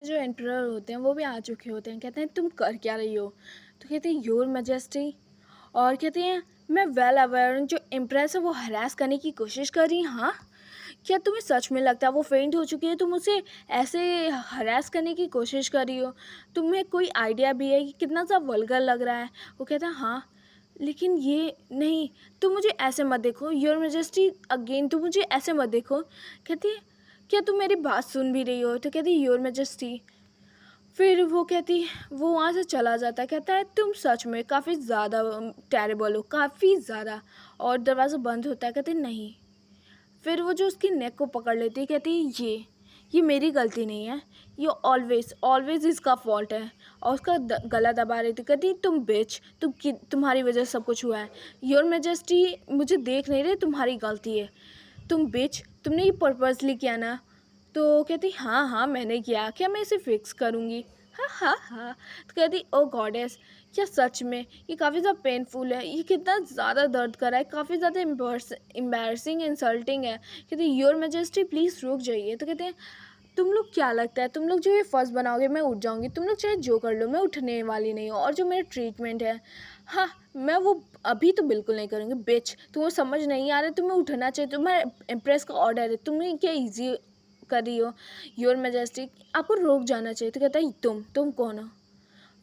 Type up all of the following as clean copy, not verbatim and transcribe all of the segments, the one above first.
जो एम्परर होते हैं वो भी आ चुके होते हैं। कहते हैं तुम कर क्या रही हो? तो कहते हैं योर मैजेस्टी। और कहते हैं मैं वेल अवेयर हूँ, जो इम्प्रेस है वो हरास करने की कोशिश कर रही है। हाँ, क्या तुम्हें सच में लगता है वो फेंट हो चुकी है, तुम उसे ऐसे हरास करने की कोशिश कर रही हो? तुम्हें कोई आइडिया भी है कि कितना सा वल्गर लग रहा है? वो कहता है हाँ, लेकिन ये नहीं, तुम मुझे ऐसे मत देखो योर मेजेस्टी, अगेन तुम मुझे ऐसे मत देखो। कहती है क्या तुम मेरी बात सुन भी रही हो? तो कहती है योर मेजेस्टी। फिर वो कहती, वो वहाँ से चला जाता है। कहता है तुम सच में काफ़ी ज़्यादा टेरेबल हो, काफ़ी ज़्यादा। और दरवाज़ा बंद होता है। कहते नहीं। फिर वो जो उसकी नेक को पकड़ लेती है, कहती है ये मेरी गलती नहीं है, ये ऑलवेज ऑलवेज इसका फॉल्ट है। और उसका गला दबा रही थी। कहती तुम बिच, तुम्हारी वजह से सब कुछ हुआ है। योर मेजेस्टी मुझे देख नहीं रहे, तुम्हारी गलती है। तुम बिच, तुमने ये पर्पसली किया ना? तो कहती हाँ हाँ मैंने किया, क्या मैं इसे फिक्स करूँगी? हाँ हाँ हाँ। तो कहती ओ गॉडेस, क्या सच में ये काफ़ी ज़्यादा पेनफुल है, ये कितना ज़्यादा दर्द कर रहा है, काफ़ी ज़्यादा एम्बैरसिंग इंसल्टिंग है। कहती योर मेजेस्टी प्लीज़ रुक जाइए। तो कहते हैं तुम लोग क्या लगता है, तुम लोग जो ये फर्स्ट बनाओगे मैं उठ जाऊँगी, तुम लोग चाहे जो कर लो मैं उठने वाली नहीं हूँ। और जो मेरा ट्रीटमेंट है, हाँ, मैं वो अभी तो बिल्कुल नहीं करूँगी। बिच, तुम्हें समझ नहीं आ रहा, तुम्हें उठना चाहिए, तुम्हें इम्प्रेस का ऑर्डर है, तुम्हें क्या ईजी कर रही हो? योर मैजेस्टिक, आपको रुक जाना चाहिए। तो कहता है तुम कौन हो?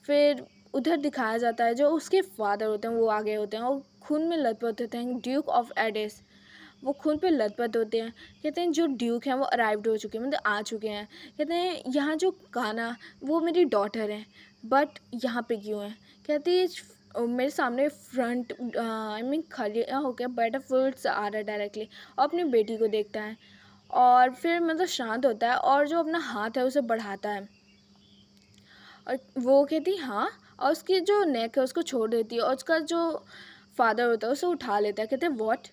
फिर उधर दिखाया जाता है जो उसके फादर होते हैं वो आ गए होते हैं और खून में लथपथ होते हैं, ड्यूक ऑफ एडिस। वो खून पे लथपथ होते हैं। कहते हैं जो ड्यूक हैं वो अराइव्ड हो चुके हैं, मतलब आ चुके हैं। कहते हैं यहाँ जो काना, वो मेरी डॉटर है, बट यहाँ पे क्यों है? कहती है मेरे सामने फ्रंट आई मीन खड़े होकर बैठा फुल्स आ रहा है डायरेक्टली, और अपनी बेटी को देखता है। और फिर मतलब शांत होता है और जो अपना हाथ है उसे बढ़ाता है। और वो कहती हाँ, और उसकी जो नेक है उसको छोड़ देती है, और उसका जो फादर होता है उसे उठा लेता है। कहते हैं व्हाट,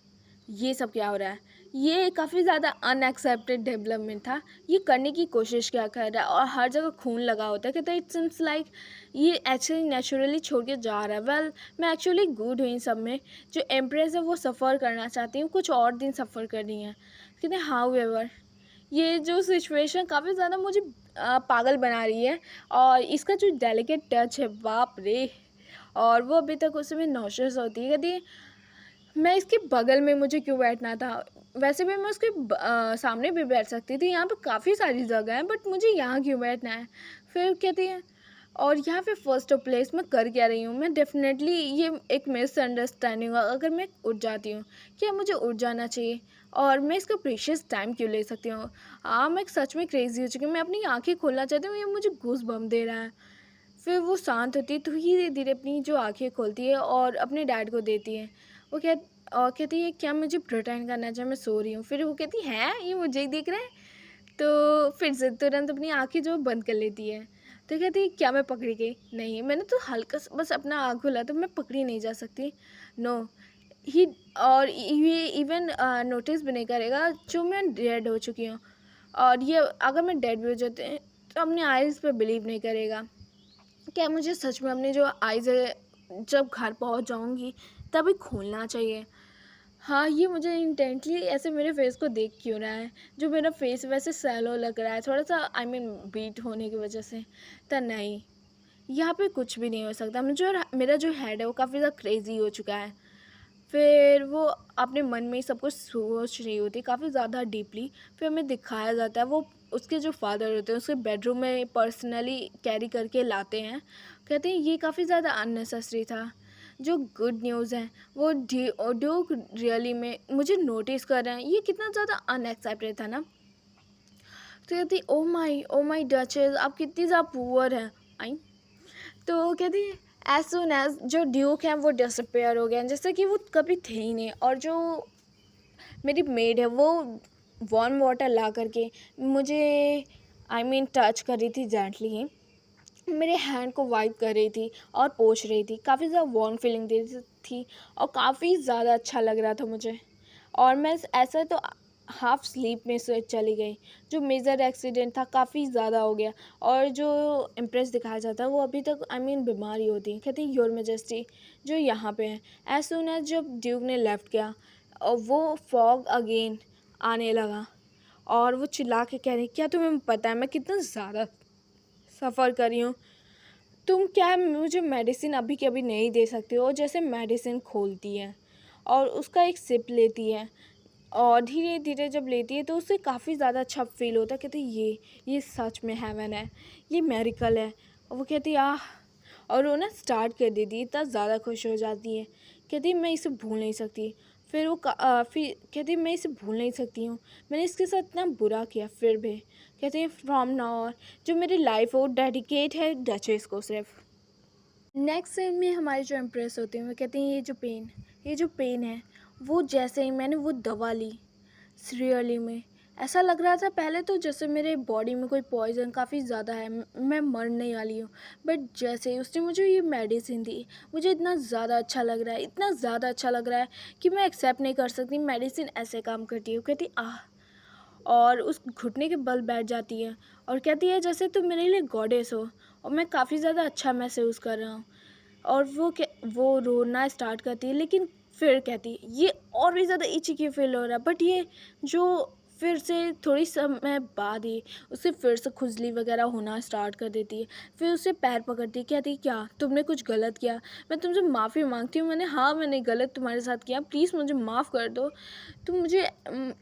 ये सब क्या हो रहा है? ये काफ़ी ज़्यादा अनएक्सेप्टेड डेवलपमेंट था। ये करने की कोशिश क्या कर रहा है, और हर जगह खून लगा होता है। कहते हैं इट सीम्स लाइक ये एक्चुअली नेचुरली छोड़ के जा रहा है। वेल, मैं एक्चुअली गुड हुई इन सब में। जो एम्प्रेस है वो सफ़र करना चाहती हूँ, कुछ और दिन सफ़र करनी है। कहते हैं हाउ एवर, ये जो सिचुएशन काफ़ी ज़्यादा मुझे पागल बना रही है। और इसका जो डेलिकेट टच है, बाप रे। और वो अभी तक उसमें नॉशियस होती है। कहती है मैं इसके बगल में मुझे क्यों बैठना था? वैसे भी मैं उसके सामने भी बैठ सकती थी, यहाँ पे काफ़ी सारी जगह है, बट मुझे यहाँ क्यों बैठना है? फिर कहती है और यहाँ पे फर्स्ट ऑफ प्लेस मैं कर क्या रही हूँ? मैं डेफिनेटली ये एक मिसअंडरस्टैंडिंग है अगर मैं उठ जाती हूँ। क्या मुझे उठ जाना चाहिए? और मैं इसका प्रीशियस टाइम क्यों ले सकती हूँ? हाँ, मैं सच में क्रेज़ी हो चुकी हूँ, मैं अपनी आँखें खोलना चाहती हूँ, ये मुझे गूज़बम्प दे रहा है। फिर वो शांत होती है, धीरे-धीरे अपनी जो आँखें खोलती है और अपने डैड को देती है। वो कहती है क्या मुझे प्रिटेंड करना चाहिए मैं सो रही हूँ? फिर वो कहती है ये मुझे ही देख रहा है? तो फिर से तुरंत अपनी आँखें जो बंद कर लेती है। तो कहती है क्या मैं पकड़ी गई? नहीं, मैंने तो हल्का सा बस अपना आँख खोला, तो मैं पकड़ी नहीं जा सकती। नो, ही और ये इवन नोटिस भी नहीं करेगा जो मैं डेड हो चुकी हूँ। और ये अगर मैं डेड भी हो जाती तो अपने आइज़ पे बिलीव नहीं करेगा। क्या मुझे सच में अपनी जो आइज़ है जब घर पहुंच जाऊंगी तभी खोलना चाहिए? हाँ, ये मुझे इंटेंटली ऐसे मेरे फेस को देख क्यों रहा है? जो मेरा फेस वैसे सैलो लग रहा है थोड़ा सा, आई मीन बीट होने की वजह से। तो नहीं, यहाँ पे कुछ भी नहीं हो सकता। मेरा जो हेड है वो काफ़ी ज़्यादा क्रेज़ी हो चुका है। फिर वो अपने मन में ही सब कुछ सोच रही होती है काफ़ी ज़्यादा डीपली। फिर हमें दिखाया जाता है वो उसके जो फादर होते हैं उसके बेडरूम में पर्सनली कैरी करके लाते हैं। कहते हैं ये काफ़ी ज़्यादा अननेसेसरी था। जो गुड न्यूज़ है वो ड्यूक रियली में मुझे नोटिस कर रहे हैं, ये कितना ज़्यादा अनएक्सेप्टेड था ना। तो कहती ओ माई डचेस, आप कितनी ज़्यादा पुअर हैं। आई, तो कहती एज सुन एज जो ड्यूक हैं वो डिसअपेयर हो गए हैं, जैसे कि वो कभी थे ही नहीं। और जो मेरी मेड है वो वार्म वाटर ला करके मुझे आई मीन टच कर रही थी जेंटली ही, मेरे हैंड को वाइप कर रही थी और पोंछ रही थी, काफ़ी ज़्यादा वार्म फीलिंग दे रही थी। और काफ़ी ज़्यादा अच्छा लग रहा था मुझे। और मैं ऐसा तो हाफ स्लीप में से चली गई। जो मेजर एक्सीडेंट था काफ़ी ज़्यादा हो गया। और जो इम्प्रेस दिखाया जाता है वो अभी तक आई मीन बीमार ही होती है। कहती योर मेजेस्टी जो यहाँ पे है। एज सुन एज जब ड्यूक ने लेफ्ट किया और वो फॉग अगेन आने लगा, और वो चिल्ला के कह रही क्या तुम्हें पता है मैं कितना ज़्यादा सफ़र कर रही हूँ। तुम क्या मुझे मेडिसिन अभी के अभी नहीं दे सकती हो? जैसे मेडिसिन खोलती है और उसका एक सिप लेती है और धीरे धीरे जब लेती है तो उससे काफ़ी ज़्यादा अच्छा फील होता है। कहती है ये सच में हेवन है, ये मेरिकल है। और वो कहती है आह, और वो ना स्टार्ट कर देती है, इतना ज़्यादा खुश हो जाती है। कहती है मैं इसे भूल नहीं सकती। फिर फिर कहती है मैं इसे भूल नहीं सकती हूँ, मैंने इसके साथ इतना बुरा किया फिर भी। कहते हैं फ्रॉम नाउ ऑन जो मेरी लाइफ है वो डेडिकेट है डचेस को सिर्फ। नेक्स्ट सीन में हमारे जो इम्प्रेस होते हैं वो कहते हैं ये जो पेन है वो जैसे ही मैंने वो दवा ली सीरियली में ऐसा लग रहा था पहले तो जैसे मेरे बॉडी में कोई पॉइज़न काफ़ी ज़्यादा है, मैं मरने वाली हूँ। बट जैसे ही उसने मुझे ये मेडिसिन दी मुझे इतना ज़्यादा अच्छा लग रहा है, इतना ज़्यादा अच्छा लग रहा है कि मैं एक्सेप्ट नहीं कर सकती मेडिसिन ऐसे काम करती है। वो कहती आह, और उस घुटने के बल बैठ जाती है और कहती है जैसे तुम मेरे लिए गॉडेस हो और मैं काफ़ी ज़्यादा अच्छा महसूस कर रहा हूँ। और वो रोना स्टार्ट करती है, लेकिन फिर कहती है ये और भी ज़्यादा इचिंग फील हो रहा है। बट ये जो फिर से थोड़ी समय बाद ही उसे फिर से खुजली वगैरह होना स्टार्ट कर देती है। फिर उसे पैर पकड़ती है, कहती है क्या तुमने कुछ गलत किया? मैं तुमसे माफ़ी मांगती हूँ। मैंने गलत तुम्हारे साथ किया, प्लीज़ मुझे माफ़ कर दो। तुम मुझे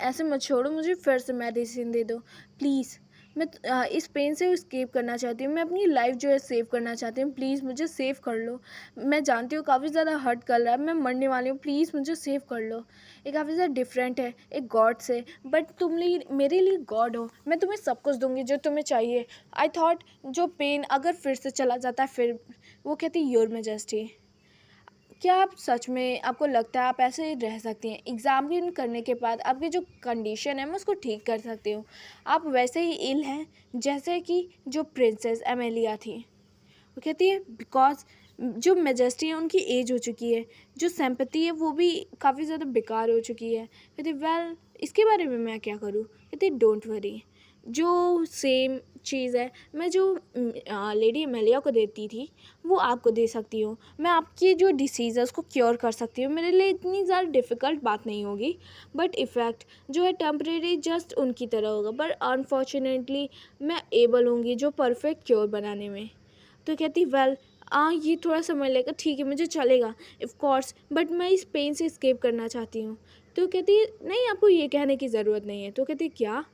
ऐसे मत छोड़ो, मुझे फिर से मेडिसिन दे दो प्लीज़। मैं इस पेन से एस्केप करना चाहती हूँ, मैं अपनी लाइफ जो है सेव करना चाहती हूँ, प्लीज़ मुझे सेव कर लो। मैं जानती हूँ काफ़ी ज़्यादा हर्ट कर रहा है, मैं मरने वाली हूँ, प्लीज़ मुझे सेव कर लो। ये काफ़ी ज़्यादा डिफरेंट है एक गॉड से, बट तुम मेरे लिए गॉड हो, मैं तुम्हें सब कुछ दूंगी जो तुम्हें चाहिए। आई थॉट जो पेन अगर फिर से चला जाता है फिर। वो कहती योर मेजेस्टी, क्या आप सच में आपको लगता है आप ऐसे रह सकती हैं? एग्ज़ामिन करने के बाद आपकी जो कंडीशन है मैं उसको ठीक कर सकती हूँ। आप वैसे ही इल हैं जैसे कि जो प्रिंसेस एमेलिया थी। वो कहती है बिकॉज़ जो मेजेस्टी है उनकी एज हो चुकी है, जो सिंपैथी है वो भी काफ़ी ज़्यादा बेकार हो चुकी है। कहती वेल इसके बारे में मैं क्या करूँ? कहती डोंट वरी, जो सेम चीज़ है मैं जो लेडी एमेलिया को देती थी वो आपको दे सकती हूँ। मैं आपकी जो डिसीज़ है उसको क्योर कर सकती हूँ, मेरे लिए इतनी ज़्यादा डिफ़िकल्ट बात नहीं होगी। बट इफ़ेक्ट जो है टेम्परेरी जस्ट उनकी तरह होगा, बट अनफॉर्चुनेटली मैं एबल होंगी जो परफेक्ट क्योर बनाने में। तो कहती वेल ये थोड़ा समय लगेगा, ठीक है मुझे चलेगा ऑफ कोर्स, बट मैं इस पेन से एस्केप करना चाहती हूँ। तो कहती है नहीं आपको ये कहने की ज़रूरत नहीं है। तो कहती है क्या?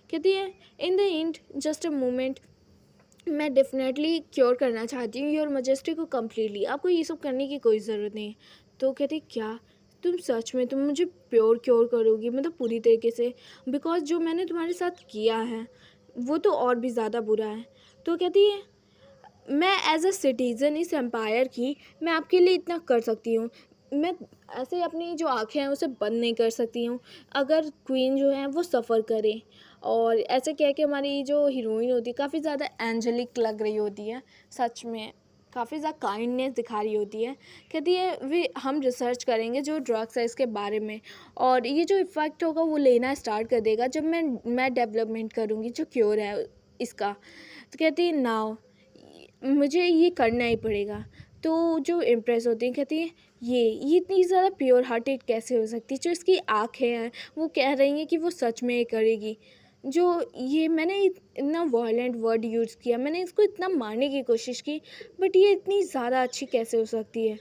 कहती है in the end just a moment, मैं डेफिनेटली क्योर करना चाहती हूँ योर मजेस्टी को कम्प्लीटली, आपको ये सब करने की कोई ज़रूरत नहीं है। तो कहती क्या तुम सच में तुम मुझे प्योर क्योर करोगी, मतलब पूरी तरीके से? बिकॉज जो मैंने तुम्हारे साथ किया है वो तो और भी ज़्यादा बुरा है। तो कहती है मैं एज अ सिटीज़न इस एम्पायर की मैं आपके लिए इतना कर सकती हूँ। मैं ऐसे अपनी जो आँखें हैं उसे बंद नहीं कर सकती हूँ अगर क्वीन जो है वो सफ़र करे। और ऐसे कह के हमारी जो हीरोइन होती है काफ़ी ज़्यादा एंजेलिक लग रही होती है, सच में काफ़ी ज़्यादा काइंडनेस दिखा रही होती है। कहती है वे हम रिसर्च करेंगे जो ड्रग्स है इसके बारे में, और ये जो इफ़ेक्ट होगा वो लेना स्टार्ट कर देगा जब मैं डेवलपमेंट करूँगी जो क्योर है इसका। तो कहती है नाउ मुझे ये करना ही पड़ेगा। तो जो इम्प्रेस होती हैं कहती हैं ये इतनी ज़्यादा प्योर हार्टेड कैसे हो सकती है? जो इसकी आँखें हैं वो कह रही हैं कि वो सच में ये करेगी। जो ये मैंने इतना वॉयलेंट वर्ड यूज़ किया, मैंने इसको इतना मारने की कोशिश की, बट ये इतनी ज़्यादा अच्छी कैसे हो सकती है?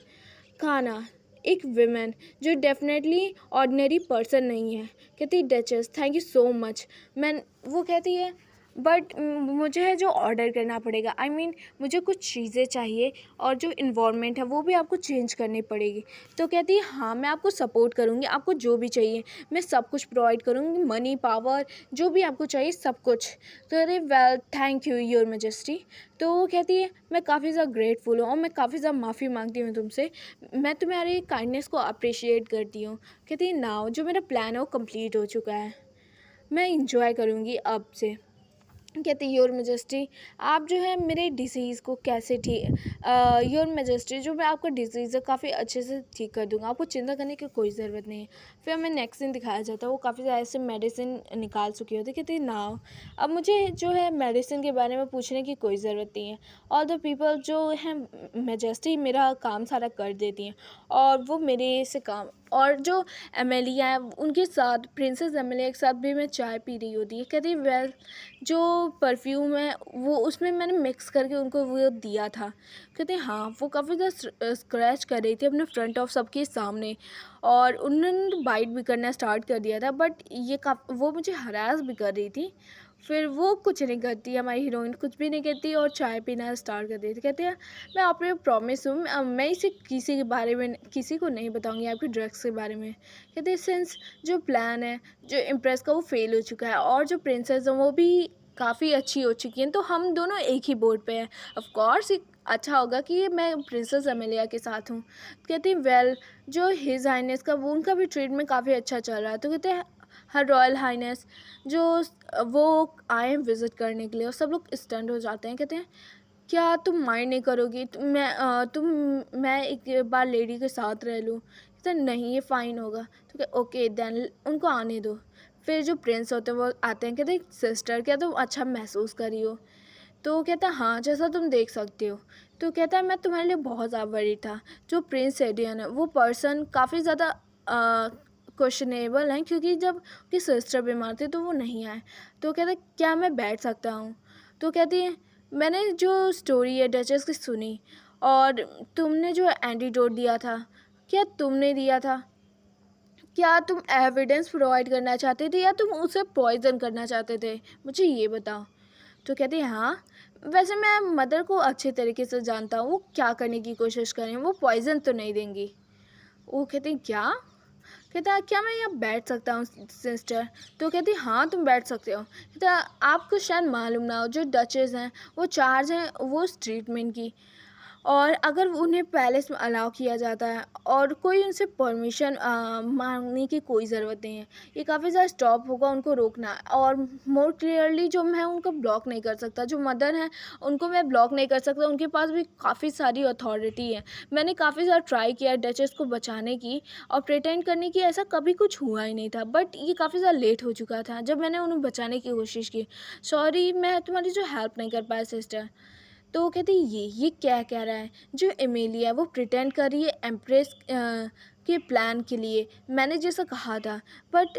खाना एक विमेन जो डेफिनेटली ऑर्डिनरी पर्सन नहीं है। कहती duchess thank you so much. मैं वो कहती है बट मुझे है जो ऑर्डर करना पड़ेगा, आई मीन मुझे कुछ चीज़ें चाहिए और जो इन्वायरमेंट है वो भी आपको चेंज करनी पड़ेगी। तो कहती है हाँ मैं आपको सपोर्ट करूँगी, आपको जो भी चाहिए मैं सब कुछ प्रोवाइड करूँगी, मनी पावर जो भी आपको चाहिए सब कुछ। तो अरे well thank you your majesty. तो वो कहती है मैं काफ़ी ज़्यादा ग्रेटफुल हूँ और मैं काफ़ी ज़्यादा माफ़ी मांगती हूँ तुमसे, मैं तुम्हारी काइंडनेस को अप्रिशिएट करती हूँ। कहती है नाउ जो मेरा प्लान है वो कंप्लीट हो चुका है, मैं इंजॉय करूँगी अब से। कहती योर मेजेस्टी आप जो है मेरे डिसीज़ को कैसे योर मेजेस्टी जो मैं आपका डिसीज़ है काफ़ी अच्छे से ठीक कर दूंगा, आपको चिंता करने की कोई ज़रूरत नहीं है। फिर हमें नेक्स्ट दिन दिखाया जाता है वो काफ़ी ज़्यादा ऐसे मेडिसिन निकाल चुकी होती है। कहती नाउ अब मुझे जो है मेडिसिन के बारे में पूछने की कोई ज़रूरत नहीं है, ऑल द पीपल जो हैं मेजेस्टी मेरा काम सारा कर देती हैं और वो मेरे से काम और जो एमेलिया है उनके साथ, प्रिंसेस एमेलिया के साथ भी मैं चाय पी रही होती है। कहती वेल जो परफ्यूम है वो उसमें मैंने मिक्स करके उनको वो दिया था। कहते हाँ, वो काफ़ी ज़्यादा स्क्रैच कर रही थी अपने फ्रंट ऑफ सबके सामने, और उन्होंने बाइट भी करना स्टार्ट कर दिया था, बट ये वो मुझे हरास भी कर रही थी। फिर वो कुछ नहीं करती, हमारी हीरोइन कुछ भी नहीं करती और चाय पीना स्टार्ट कर देती। कहते हैं मैं आप पे प्रॉमिस हूँ, मैं इसे किसी के बारे में किसी को नहीं बताऊँगी आपके ड्रग्स के बारे में। कहते हैं सिंस जो प्लान है जो इम्प्रेस का वो फेल हो चुका है, और जो प्रिंसेस है वो भी काफ़ी अच्छी हो चुकी हैं, तो हम दोनों एक ही बोर्ड पे हैं। ऑफ कोर्स अच्छा होगा कि मैं प्रिंसेस अमेलिया के साथ हूँ। कहती हैं वेल जो हिज हाइनेस का वो उनका भी ट्रीटमेंट काफ़ी अच्छा चल रहा है। तो कहते हैं हर रॉयल हाइनेस जो वो आए हैं विज़िट करने के लिए, और सब लोग स्टंट हो जाते हैं। कहते हैं क्या तुम माइंड नहीं करोगी, मैं एक बार लेडी के साथ रह लूँ। कहते हैं नहीं ये फ़ाइन होगा। तो क्या ओके देन उनको आने दो। फिर जो प्रिंस होते हैं वो आते हैं। कहते हैं सिस्टर क्या तुम अच्छा महसूस करी हो? तो कहता है हाँ जैसा तुम देख सकते हो। तो कहता है मैं तुम्हारे लिए बहुत ज़्यादा वरीड था। जो प्रिंस एडियन है वो पर्सन काफ़ी ज़्यादा क्वेश्चनेबल हैं, क्योंकि जब उसकी सिस्टर बीमार थी तो वो नहीं आए। तो कहता है क्या मैं बैठ सकता हूँ? तो कहती है मैंने जो स्टोरी है डचेस की सुनी, और तुमने जो एंटीडोट दिया था क्या तुमने दिया था? क्या तुम एविडेंस प्रोवाइड करना चाहते थे या तुम उसे पॉइजन करना चाहते थे? मुझे ये बताओ। तो कहती है हाँ वैसे मैं मदर को अच्छे तरीके से जानता हूँ, वो क्या करने की कोशिश करें, वो पॉइजन तो नहीं देंगी। वो कहती है क्या? कहता है क्या मैं यहाँ बैठ सकता हूँ सिस्टर? तो कहती हाँ तुम बैठ सकते हो। कहता आपको शायद मालूम ना हो जो डचेस हैं वो चार्ज हैं वो उस ट्रीटमेंट की, और अगर उन्हें पैलेस में अलाउ किया जाता है और कोई उनसे परमिशन मांगने की कोई ज़रूरत नहीं है। ये काफ़ी ज़्यादा स्टॉप होगा उनको रोकना, और मोर क्लियरली जो मैं उनको ब्लॉक नहीं कर सकता, जो मदर हैं उनको मैं ब्लॉक नहीं कर सकता, उनके पास भी काफ़ी सारी अथॉरिटी है। मैंने काफ़ी ज़्यादा ट्राई किया डचेस को बचाने की और प्रिटेंड करने की, ऐसा कभी कुछ हुआ ही नहीं था, बट ये काफ़ी ज़्यादा लेट हो चुका था जब मैंने उन्हें बचाने की कोशिश की। सॉरी मैं तुम्हारी जो हेल्प नहीं कर पाया सिस्टर। तो वो कहती ये क्या कह रहा है? जो एमेलिया वो प्रिटेंड कर रही है एम्प्रेस के प्लान के लिए, मैंने जैसा कहा था, बट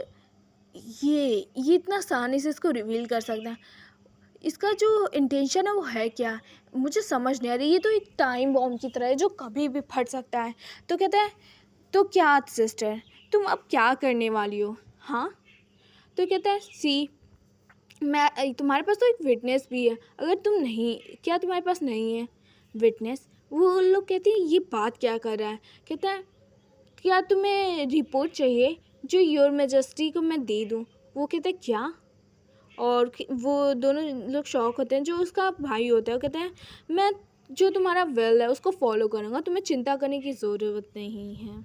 ये इतना आसानी से इसको रिवील कर सकता है, इसका जो इंटेंशन है वो है क्या? मुझे समझ नहीं आ रही। ये तो एक टाइम बॉम्ब की तरह है जो कभी भी फट सकता है। तो कहता है तो क्या सिस्टर तुम अब क्या करने वाली हो? हाँ। तो कहता है सी तुम्हारे पास तो एक विटनेस भी है, अगर तुम नहीं, क्या तुम्हारे पास नहीं है विटनेस? वो लोग कहते हैं ये बात क्या कर रहा है? कहता है क्या तुम्हें रिपोर्ट चाहिए जो योर मेजेस्टी को मैं दे दूँ? वो कहता है क्या? और वो दोनों लोग शॉक होते हैं। जो उसका भाई होता है वो कहते हैं मैं जो तुम्हारा वेल है उसको फॉलो करूँगा, तुम्हें चिंता करने की ज़रूरत नहीं है,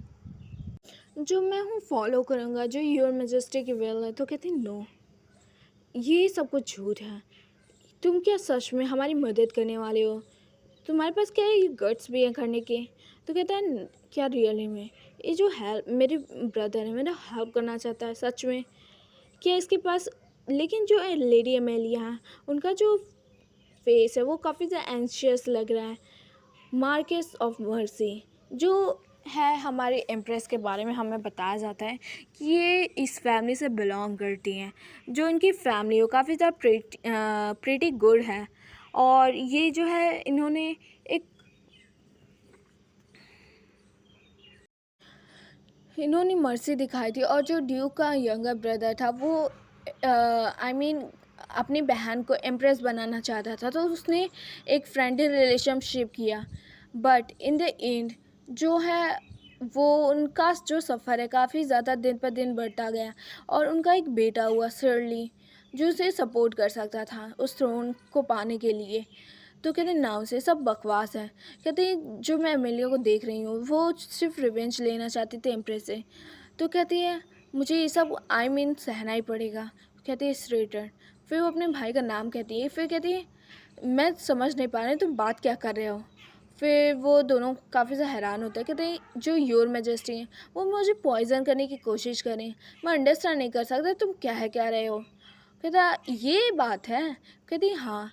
जो मैं हूँ फॉलो करूँगा जो योर मेजेस्टी की वेल है। तो कहते हैं नो ये सब कुछ झूठ है, तुम क्या सच में हमारी मदद करने वाले हो? तुम्हारे पास क्या ये गट्स भी हैं करने के? तो कहता है क्या रियली में ये जो हेल्प मेरे ब्रदर है मेरा हेल्प करना चाहता है सच में? क्या इसके पास, लेकिन जो लेडी एमेलिया है उनका जो फेस है वो काफ़ी ज़्यादा एंशियस लग रहा है। मार्केस ऑफ मर्सी जो है हमारे एम्प्रेस के बारे में हमें बताया जाता है कि ये इस फैमिली से बिलोंग करती हैं, जो इनकी फैमिली हो काफ़ी ज़्यादा प्रीटी गुड है, और ये जो है इन्होंने मर्सी दिखाई थी, और जो ड्यूक का यंगर ब्रदर था वो आई मीन अपनी बहन को इम्प्रेस बनाना चाहता था, तो उसने एक फ्रेंडली रिलेशनशिप किया, बट इन द एंड जो है वो उनका जो सफ़र है काफ़ी ज़्यादा दिन पर दिन बढ़ता गया, और उनका एक बेटा हुआ सर्ली जो उसे सपोर्ट कर सकता था उस थ्रोन को पाने के लिए। तो कहते नाम से सब बकवास है। कहते जो मैं एमिलिया को देख रही हूँ वो सिर्फ रिवेंज लेना चाहती थी एम्प्रेस से। तो कहती है मुझे ये सब आई मीन सहना ही पड़ेगा। कहती है स्ट्रेटर। फिर वो अपने भाई का नाम कहती है। फिर कहती है मैं समझ नहीं पा रही तुम बात क्या कर रहे हो। फिर वो दोनों काफ़ी ज़्यादा हैरान होता है। कहते हैं जो योर मैजेस्टी हैं वो मुझे पॉइज़न करने की कोशिश करें, मैं अंडरस्टैंड नहीं कर सकता तुम क्या है क्या रहे हो। कहता ये बात है। कहती हाँ।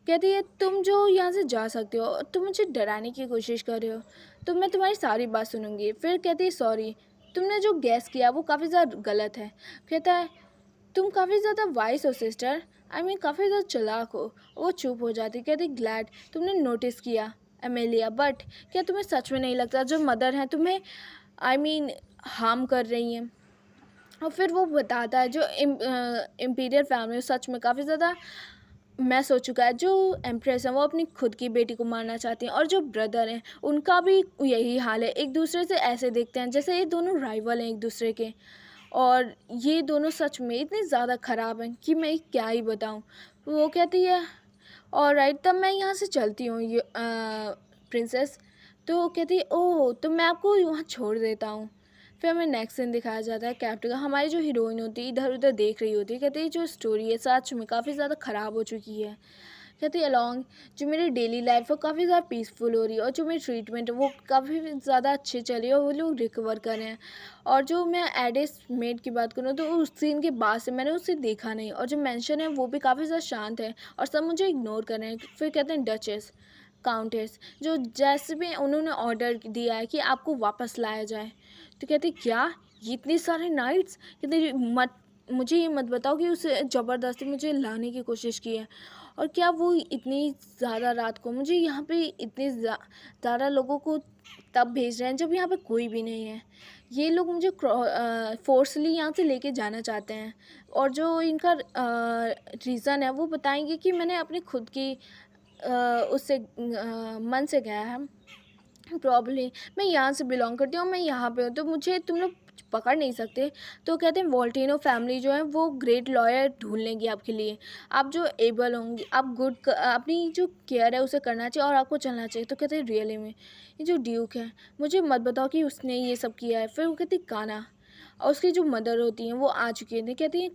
कहती है तुम जो यहाँ से जा सकते हो, तुम मुझे डराने की कोशिश कर रहे हो, तो मैं तुम्हारी सारी बात सुनूंगी। फिर कहती है सॉरी तुमने जो गैस किया वो काफ़ी ज़्यादा गलत है। कहता है तुम काफ़ी ज़्यादा वाइस हो सिस्टर, आई मीन काफ़ी ज़्यादा चालाक हो। वो चुप हो जाती, कहती ग्लैड तुमने नोटिस किया एमेलिया, बट क्या तुम्हें सच में नहीं लगता जो मदर हैं तुम्हें आई मीन हार्म कर रही हैं? और फिर वो बताता है जो इम्पीरियल फैमिली सच में काफ़ी ज़्यादा मैस हो चुका है। जो एम्प्रेस है वो अपनी खुद की बेटी को मारना चाहती हैं, और जो ब्रदर हैं उनका भी यही हाल है। एक दूसरे से ऐसे देखते हैं जैसे ये दोनों राइवल हैं एक दूसरे के, और ये दोनों सच में इतने ज़्यादा ख़राब हैं कि मैं क्या ही बताऊँ। वो कहती है ऑलराइट तब मैं यहाँ से चलती हूँ ये प्रिंसेस। तो कहती है ओह तो मैं आपको वहाँ छोड़ देता हूँ। फिर हमें नेक्स्ट सीन दिखाया जाता है कैप्टन का। हमारी जो हीरोइन होती है इधर उधर देख रही होती है, कहती है जो स्टोरी है सच में काफ़ी ज़्यादा ख़राब हो चुकी है। कहती है अलॉन्ग जो मेरी डेली लाइफ है वो काफ़ी ज़्यादा पीसफुल हो रही है, और जो मेरी ट्रीटमेंट है वो काफ़ी ज़्यादा अच्छी चल रही है, और वो लोग रिकवर कर रहे हैं। और जो मैं एडिस मेड की बात करूँ तो उस सीन के बाद से मैंने उसे देखा नहीं, और जो मेंशन है वो भी काफ़ी ज़्यादा शांत है, और सब मुझे इग्नोर कर रहे हैं। फिर कहते हैं डचेस काउंटेस जो जैसे भी उन्होंने ऑर्डर दिया है कि आपको वापस लाया जाए। तो कहती क्या ये इतने सारे नाइट्स, कहते मत मुझे ये मत बताओ कि उसे ज़बरदस्ती मुझे लाने की कोशिश की है, और क्या वो इतनी ज़्यादा रात को मुझे यहाँ पे इतने ज़्यादा लोगों को तब भेज रहे हैं जब यहाँ पे कोई भी नहीं है। ये लोग मुझे फोर्सली यहाँ से लेके जाना चाहते हैं, और जो इनका रीज़न है वो बताएंगे कि मैंने अपनी खुद की उससे मन से गया है। प्रॉब्ली मैं यहाँ से बिलोंग करती हूँ, मैं यहाँ पे हूँ, तो मुझे तुम लोग पकड़ नहीं सकते। तो कहते हैं वोल्टिनो फैमिली जो है वो ग्रेट लॉयर ढूंढ लेंगी आपके लिए। आप जो एबल होंगी आप अपनी जो केयर है उसे करना चाहिए, और आपको चलना चाहिए। तो कहते हैं रियली में ये जो ड्यूक है मुझे मत बताओ कि उसने ये सब किया है। फिर वो कहती काना, और उसकी जो मदर होती हैं वो आ चुकी है। कहती हैं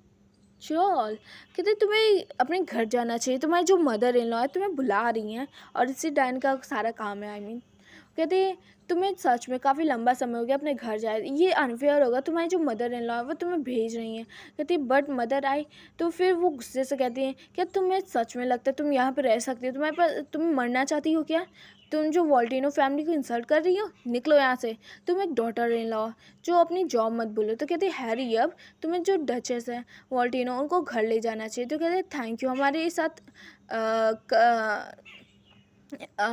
चल, कहते तुम्हें अपने घर जाना चाहिए, तुम्हारी जो मदर इन लॉ है तुम्हें बुला रही हैं, और इसी डाइन का सारा काम है आई मीन। कहते तुम्हें सच में काफ़ी लंबा समय हो गया अपने घर जाए, ये अनफेयर होगा, तुम्हारी जो मदर इन लॉ है वो तुम्हें भेज रही हैं। कहती बट मदर आई। तो फिर वो गुस्से से कहती हैं क्या तुम्हें सच में लगता है तुम यहाँ पर रह सकती हो, तुम्हारे पास तुम मरना चाहती हो क्या? तुम जो वॉल्टिनो फैमिली को इंसल्ट कर रही हो, निकलो यहाँ से। तुम एक डॉटर इन लॉ जो अपनी जॉब मत बोलो। तो कहते हैरी अब तुम्हें जो डचेस है वॉल्टिनो उनको घर ले जाना चाहिए। तो कहते थैंक यू हमारे साथ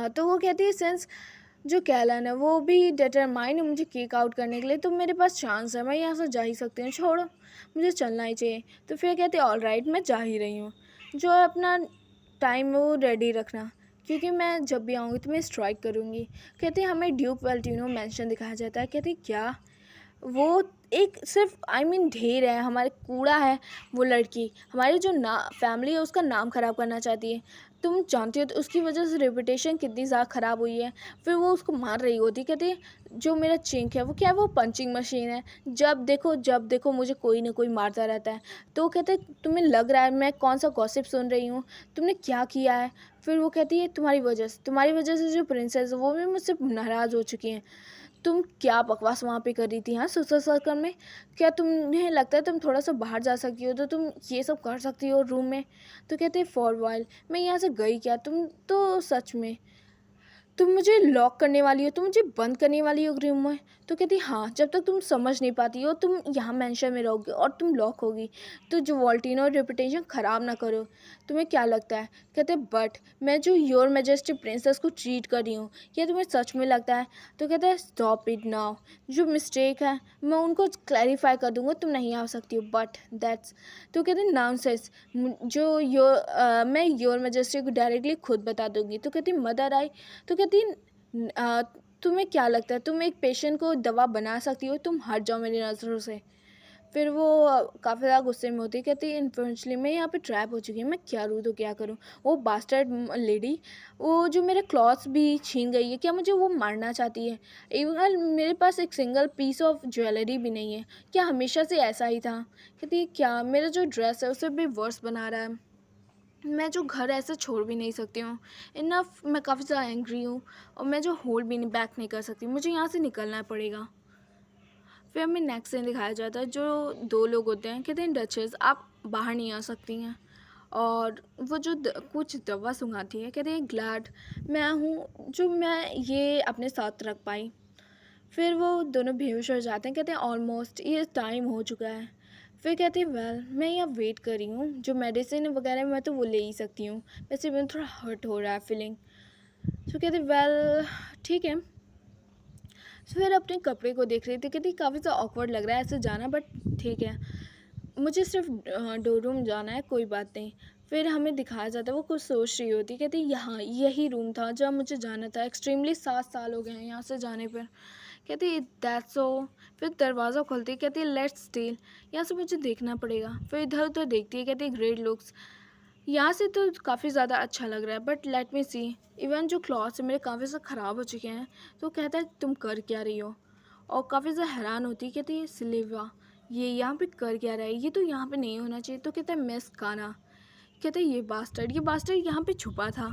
तो वो कहती है सेंस जो कैलन है वो भी डिटरमाइन है मुझे किक आउट करने के लिए, तो मेरे पास चांस है, मैं यहाँ से जा ही सकती हूँ, छोड़ो मुझे चलना ही चाहिए। तो फिर कहते ऑल राइट मैं जा ही रही हूँ, जो है अपना टाइम वो रेडी रखना, क्योंकि मैं जब भी आऊँगी तो मैं स्ट्राइक करूँगी। कहते हमें ड्यूक वेल्टिनो मेंशन दिखाया जाता है। कहते क्या वो एक सिर्फ आई मीन ढेर है, हमारे कूड़ा है। वो लड़की हमारी जो फैमिली है उसका नाम ख़राब करना चाहती है। तुम जानती हो तो उसकी वजह से रेपुटेशन कितनी ज़्यादा ख़राब हुई है। फिर वो उसको मार रही होती, कहती है जो मेरा चिंक है वो क्या है, वो पंचिंग मशीन है, जब देखो मुझे कोई ना कोई मारता रहता है। तो वो कहते तुम्हें लग रहा है मैं कौन सा गॉसिप सुन रही हूँ, तुमने क्या किया है? फिर वो कहती है तुम्हारी वजह से जो प्रिंसेस है वो भी मुझसे नाराज़ हो चुकी हैं। तुम क्या बकवास वहाँ पे कर रही थी हाँ सोशल सर्कल में? क्या तुम्हें लगता है तुम थोड़ा सा बाहर जा सकती हो तो तुम ये सब कर सकती हो रूम में? तो कहते फॉर वाइल मैं यहाँ से गई क्या, तुम तो सच में तुम मुझे लॉक करने वाली हो, तुम मुझे बंद करने वाली हो रूम में? तो कहती हाँ जब तक तुम समझ नहीं पाती हो तुम यहाँ मेंशन में रहोगे और तुम लॉक होगी, तो जो वॉल्टिनो रेपुटेशन ख़राब ना करो। तुम्हें क्या लगता है? कहते बट मैं जो योर मेजेस्टी प्रिंसेस को ट्रीट कर रही हूँ क्या तुम्हें सच में लगता है? तो कहता है स्टॉप इट नाउ, जो मिस्टेक है मैं उनको क्लैरिफाई कर दूँगा, तुम नहीं आ सकती हो बट दैट्स। तो कहते हैं नॉनसेंस, जो मैं योर मेजेस्टी को डायरेक्टली खुद बता दूँगी। तो कहती मदर आई। तो कहती तुम्हें क्या लगता है तुम एक पेशेंट को दवा बना सकती हो, तुम हट जाओ मेरी नज़रों से। फिर वो काफ़ी ज़्यादा गुस्से में होती, कहती इन्फॉर्चुनेटली मैं यहाँ पे ट्रैप हो चुकी हूँ, मैं क्या करूँ तो क्या करूँ। वो बास्टर्ड लेडी वो जो मेरे क्लॉथ्स भी छीन गई है, क्या मुझे वो मारना चाहती है? इवन मेरे पास एक सिंगल पीस ऑफ ज्वेलरी भी नहीं है, क्या हमेशा से ऐसा ही था? कहती क्या मेरा जो ड्रेस है उसे भी वर्स बना रहा है, मैं जो घर ऐसे छोड़ भी नहीं सकती हूँ। इनफ मैं काफ़ी ज़्यादा एंग्री हूँ, और मैं जो होल्ड भी नहीं बैक नहीं कर सकती, मुझे यहाँ से निकलना पड़ेगा। फिर हमें नेक्स्ट सीन दिखाया जाता है जो दो लोग होते हैं, कहते हैं डचेस आप बाहर नहीं आ सकती हैं, और वो जो कुछ दवा सुंघाती है, कहते हैं ग्लैड मैं हूँ जो मैं ये अपने साथ रख पाई। फिर वो दोनों बेहोश हो जाते हैं, कहते हैं ऑलमोस्ट ये टाइम हो चुका है। फिर कहती है वेल मैं यहाँ वेट कर रही हूँ, जो मेडिसिन वगैरह मैं तो वो ले ही सकती हूँ, वैसे भी थोड़ा हर्ट हो रहा है फीलिंग। तो कहती वेल ठीक है। फिर अपने कपड़े को देख रही थी, कहती काफ़ी सा ऑकवर्ड लग रहा है ऐसे जाना, बट ठीक है मुझे सिर्फ डोर रूम जाना है, कोई बात नहीं। फिर हमें दिखाया जाता है वो कुछ सोच रही होती, कहती यहाँ यही रूम था जहाँ मुझे जाना था, एक्सट्रीमली 7 साल हो गए हैं यहाँ से जाने पर। कहती दैट्स सो। फिर दरवाज़ा खोलती है, कहती है लेट्स स्टील, यहाँ से मुझे देखना पड़ेगा। फिर इधर उधर देखती है, कहती है ग्रेट लुक्स, यहाँ से तो काफ़ी ज़्यादा अच्छा लग रहा है, but let me see, even जो क्लॉथ्स है मेरे काफ़ी ज़्यादा ख़राब हो चुके हैं। तो कहता है तुम कर क्या रही हो, और काफ़ी ज़्यादा हैरान होती है, कहती है सिल्वा ये यहाँ पे कर क्या रहा है, ये तो यहाँ पे नहीं होना चाहिए। तो कहता है मिस काना, कहता है ये बास्टर्ड यहाँ पे छुपा था।